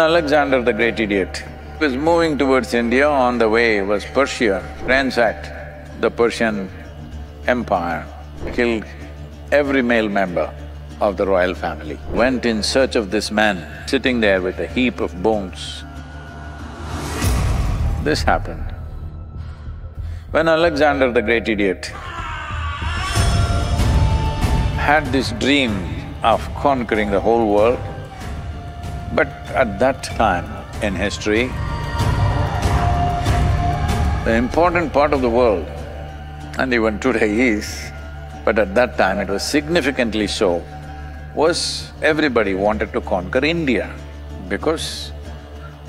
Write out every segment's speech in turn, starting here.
Alexander the Great Idiot was moving towards India. On the way was Persia, ransacked the Persian Empire, killed every male member of the royal family. Went in search of this man, sitting there with a heap of bones. This happened. When Alexander the Great Idiot had this dream of conquering the whole world, but at that time in history, the important part of the world, and even today is, but at that time it was significantly so, was everybody wanted to conquer India because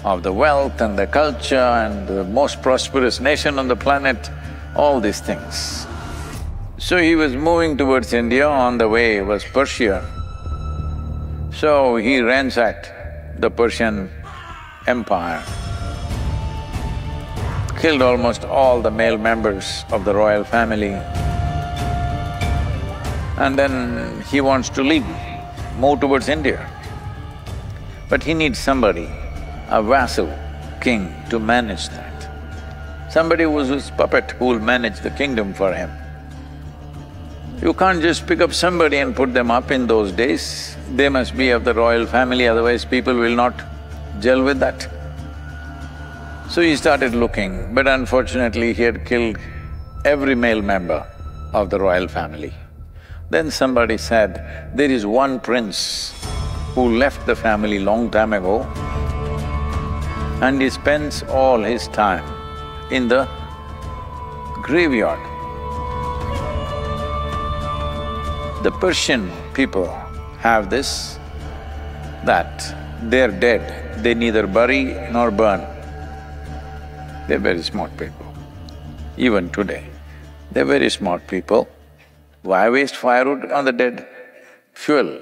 of the wealth and the culture and the most prosperous nation on the planet, all these things. So he was moving towards India. On the way was Persia. So he ransacked the Persian Empire, killed almost all the male members of the royal family, and then he wants to leave, move towards India. But he needs somebody, a vassal king, to manage that. Somebody who's his puppet who will manage the kingdom for him. You can't just pick up somebody and put them up in those days. They must be of the royal family, otherwise people will not gel with that. So he started looking, but unfortunately he had killed every male member of the royal family. Then somebody said, there is one prince who left the family long time ago and he spends all his time in the graveyard. The Persian people have this, that they're dead, they neither bury nor burn. They're very smart people. Even today, they're very smart people. Why waste firewood on the dead? Fuel.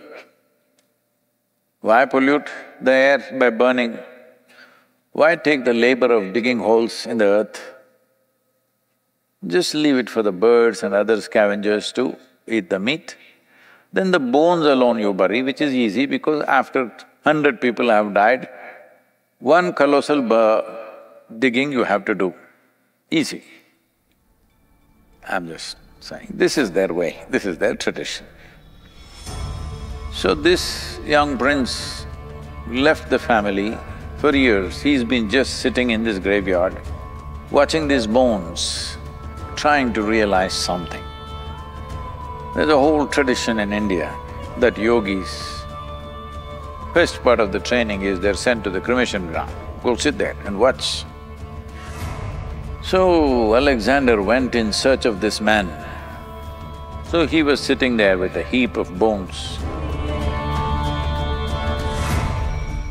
Why pollute the air by burning? Why take the labor of digging holes in the earth? Just leave it for the birds and other scavengers to eat the meat. Then the bones alone you bury, which is easy because after 100 people have died, one colossal digging you have to do, easy. I'm just saying, this is their way, this is their tradition. So this young prince left the family for years. He's been just sitting in this graveyard, watching these bones, trying to realize something. There's a whole tradition in India that yogis, first part of the training is they're sent to the cremation ground, go sit there and watch. So Alexander went in search of this man. So he was sitting there with a heap of bones.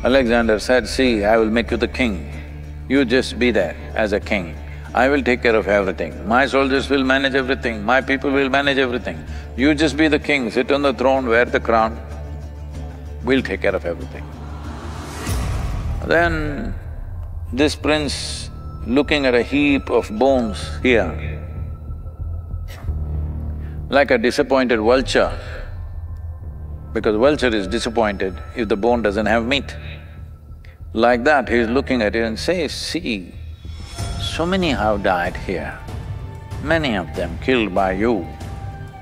Alexander said, see, I will make you the king. You just be there as a king. I will take care of everything. My soldiers will manage everything, my people will manage everything. You just be the king, sit on the throne, wear the crown. We'll take care of everything. Then this prince, looking at a heap of bones here, like a disappointed vulture, because vulture is disappointed if the bone doesn't have meat. Like that, he's looking at it and says, see, so many have died here, many of them killed by you.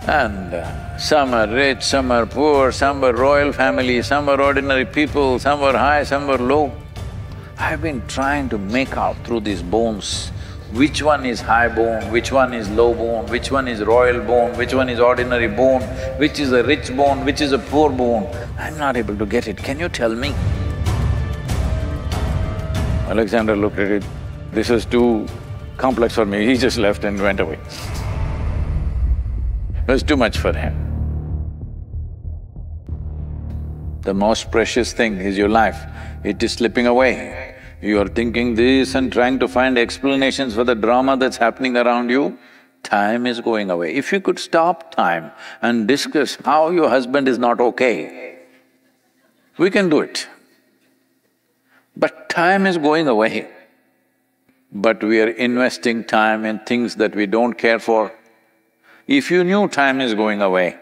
And some are rich, some are poor, some were royal families, some were ordinary people, some were high, some were low. I've been trying to make out through these bones, which one is high bone, which one is low bone, which one is royal bone, which one is ordinary bone, which is a rich bone, which is a poor bone. I'm not able to get it, can you tell me? Alexander looked at it, this is too complex for me, he just left and went away. It was too much for him. The most precious thing is your life, it is slipping away. You are thinking this and trying to find explanations for the drama that's happening around you, time is going away. If you could stop time and discuss how your husband is not okay, we can do it. But time is going away. But we are investing time in things that we don't care for. If you knew time is going away,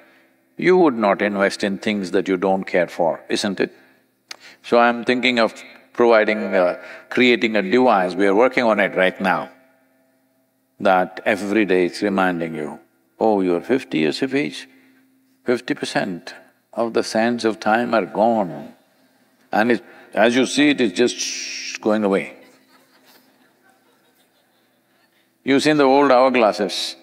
you would not invest in things that you don't care for, isn't it? So I'm thinking of creating a device, we are working on it right now, that every day it's reminding you, oh, you're 50 years of age, 50% of the sands of time are gone. And as you see it, it's just going away. You've seen the old hourglasses.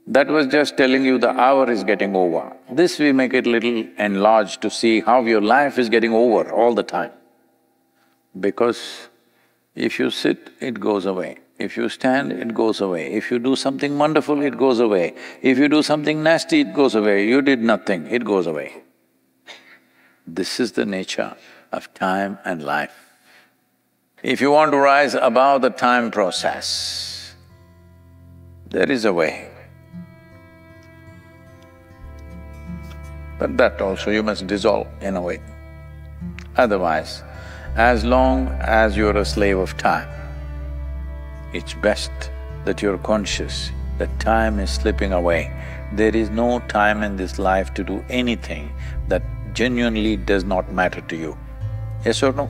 That was just telling you the hour is getting over. This we make it little enlarged to see how your life is getting over all the time. Because if you sit, it goes away. If you stand, it goes away. If you do something wonderful, it goes away. If you do something nasty, it goes away. You did nothing, it goes away. This is the nature of time and life. If you want to rise above the time process, there is a way. But that also you must dissolve in a way. Otherwise, as long as you're a slave of time, it's best that you're conscious that time is slipping away. There is no time in this life to do anything that genuinely does not matter to you. Yes or no?